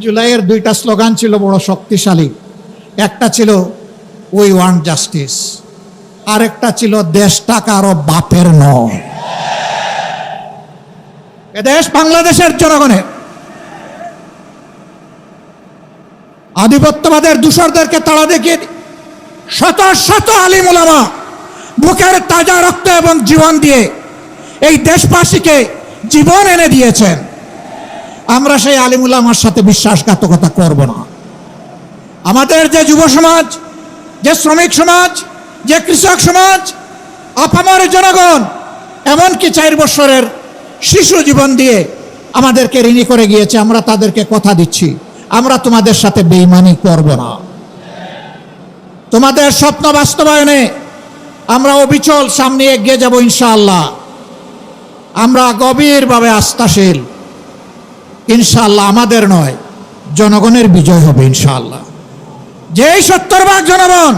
জুলাইয়ের দুইটা স্লোগান ছিল বড় শক্তিশালী। একটা ছিল উই ওয়ান্ট জাস্টিস, আরেকটা ছিল দেশটা কারো বাপের নয়, এদেশ বাংলাদেশের জনগণের। আধিপত্যবাদের দূষরদেরকে তাড়া দেখিয়ে শত শত আলিম উলামা বুকের তাজা রক্ত এবং জীবন দিয়ে এই দেশবাসীকে জীবন এনে দিয়েছেন। আমরা সেই আলিম উলামার সাথে বিশ্বাসঘাতকতা করব না। আমাদের যে যুব সমাজ, যে শ্রমিক সমাজ, যে কৃষক সমাজ, আপামর জনগণ, এমনকি 4 বছরের শিশু জীবন দিয়ে আমাদেরকে ঋণী করে গিয়েছে, আমরা তাদেরকে কথা দিচ্ছি আমরা তোমাদের সাথে বেঈমানি করব না। তোমাদের স্বপ্ন বাস্তবায়নে আমরা অবিচল সামনে এগিয়ে যাব ইনশাআল্লাহ। আমরা গভীরভাবে আস্থাশীল, ইনশাআল্লাহ আমাদের নয় জনগণের বিজয় হবে ইনশাআল্লাহ। যেই 70% জনগণ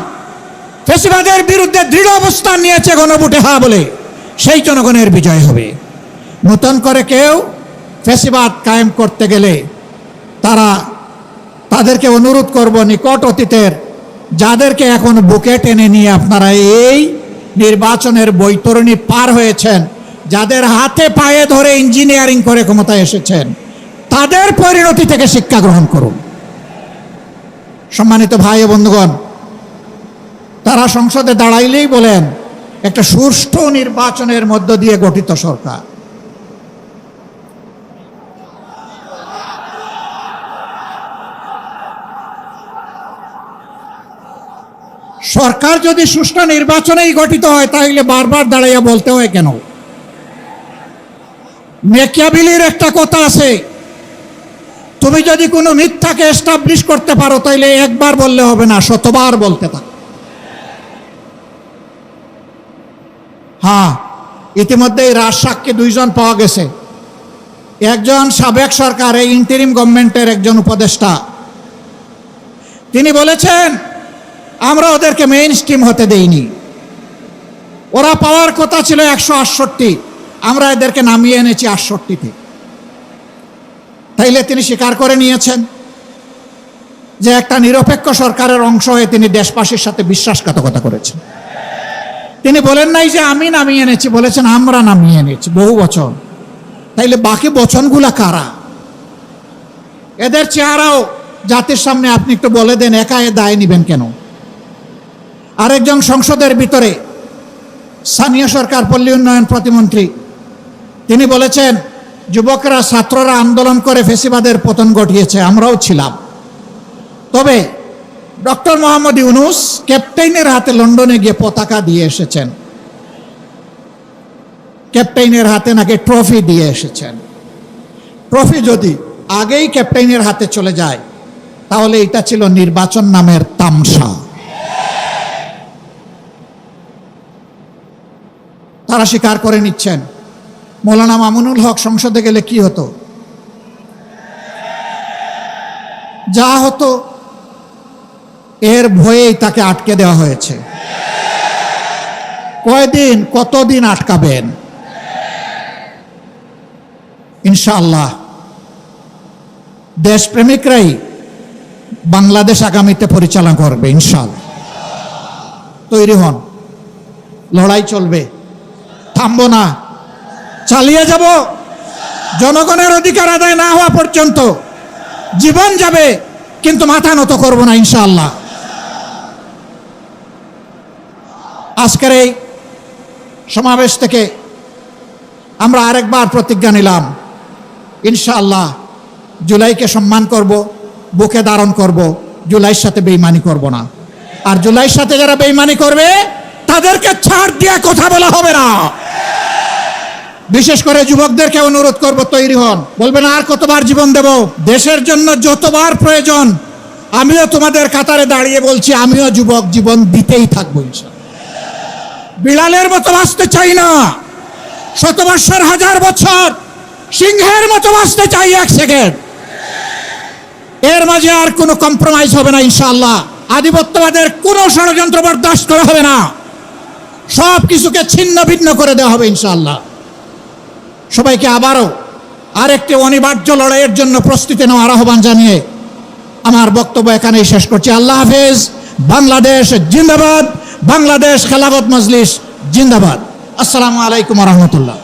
ফ্যাসিবাদের বিরুদ্ধে দৃঢ় অবস্থান নিয়েছে গণভোটে হ্যাঁ বলে, সেই জনগণের বিজয় হবে। নতুন করে কেউ ফ্যাসিবাদ কায়েম করতে গেলে তাদেরকে অনুরোধ করব, নিকট অতীতের যাদেরকে এখন বুকে টেনে নিয়ে আপনারা এই নির্বাচনের বৈতরণী পার হয়েছেন, যাদের হাতে পায়ে ধরে ইঞ্জিনিয়ারিং করে ক্ষমতায় এসেছেন, তাদের পরিণতি থেকে শিক্ষা গ্রহণ করুন। সম্মানিত ভাই ও বন্ধুগণ, তারা সংসদে দাঁড়াইলেই বলেন একটা সুষ্ঠু নির্বাচনের মধ্য দিয়ে গঠিত সরকার। সরকার যদি সুষ্ঠু নির্বাচনেই গঠিত হয় তাহলে বারবার দাঁড়াইয়া বলতে হয় কেন? মেকিয়াভেলির একটা কথা আছে, তুমি যদি কোনো মিথ্যাকে এস্টাবলিশ করতে পারো তাহলে একবার বললে হবে না, 100বার বলতে থাকো। হ্যাঁ, ইতিমধ্যেই রাজসাক্ষী 2 জন পাওয়া গেছে। একজন সাবেক সরকার, এই ইন্টারিম গভর্নমেন্টের একজন উপদেষ্টা, তিনি বলেছেন আমরা ওদেরকে মেইন স্ট্রিম হতে দেইনি, ওরা পাওয়ার কথা ছিল 168, আমরা এদেরকে নামিয়ে এনেছি 68-তে। তাইলে তিনি স্বীকার করে নিয়েছেন যে একটা নিরপেক্ষ সরকারের অংশ হয়ে তিনি দেশবাসীর সাথে বিশ্বাসঘাতকতা করেছেন। তিনি বলেন নাই যে আমি নামিয়ে এনেছি, বলেছেন আমরা নামিয়ে এনেছি, বহু বচন। তাইলে বাকি বচনগুলা কারা? এদের চেহারাও জাতির সামনে আপনি একটু বলে দেন, একা এ দায় নিবেন কেন? আরেকজন সংসদের ভিতরে স্থানীয় সরকার পল্লী উন্নয়ন প্রতিমন্ত্রী, তিনি বলেছেন যুবকরা ছাত্ররা আন্দোলন করে ফ্যাসিবাদের পতন ঘটিয়েছে, আমরাও ছিলাম। তবে ডক্টর মোহাম্মদ ইউনূস ক্যাপ্টেইনের হাতে লন্ডনে গিয়ে পতাকা দিয়ে এসেছেন, ক্যাপ্টেইনের হাতে নাকি ট্রফি দিয়ে এসেছেন। ট্রফি যদি আগেই ক্যাপ্টেইনের হাতে চলে যায় তাহলে এটা ছিল নির্বাচন নামের তামসা। তারা স্বীকার করে নিচ্ছেন মৌলানা মামুনুল হক সংসদে গেলে কি হতো? যা হতো এর ভয়েই তাকে আটকে দেওয়া হয়েছে। কয়দিন, কতদিন আটকাবেন? ইনশাআল্লাহ দেশপ্রেমিকরাই বাংলাদেশ আগামীতে পরিচালনা করবে ইনশাআল্লাহ। তৈরি হন, লড়াই চলবে, থামবো না, চালিয়ে যাব। জনগণের অধিকার আদায় না হওয়া পর্যন্ত জীবন যাবে, কিন্তু মাথা নত করব না ইনশাআল্লাহ। আজকের এই সমাবেশ থেকে আমরা আরেকবার প্রতিজ্ঞা নিলাম, ইনশাআল্লাহ জুলাইকে সম্মান করব, বুকে ধারণ করব, জুলাইয়ের সাথে বেঈমানি করব না। আর জুলাইয়ের সাথে যারা বেঈমানি করবে তাদেরকে ছাড় দিয়ে কথা বলা হবে না। বিশেষ করে যুবকদেরকে অনুরোধ করব, তৈরি হন। বলবেন আর কতবার জীবন দেব? দেশের জন্য যতবার প্রয়োজন আমিও তোমাদের কাতারে দাঁড়িয়ে বলছি, আমিও যুবক, জীবন দিতেই থাকবো ইনশাআল্লাহ। বিড়ালের মতো বাঁচতে চাই না 100 বছর, 1000 বছর, সিংহের মতো বাঁচতে চাই 1 সেকেন্ড। এর মাঝে আর কোনো কম্প্রোমাইজ হবে না ইনশাআল্লাহ। আধিপত্যবাদের কোনো ষড়যন্ত্র বরদাস্ত করা হবে না, সব কিছুকে ছিন্ন ভিন্ন করে দেওয়া হবে ইনশাআল্লাহ। সবাইকে আবারও আরেকটি অনিবার্য লড়াইয়ের জন্য প্রস্তুতি নেওয়ার আহ্বান জানিয়ে আমার বক্তব্য এখানেই শেষ করছি। আল্লাহ হাফেজ। বাংলাদেশ জিন্দাবাদ। বাংলাদেশ খেলাফত মজলিস জিন্দাবাদ। আসসালামু আলাইকুম ওয়া রাহমাতুল্লাহ।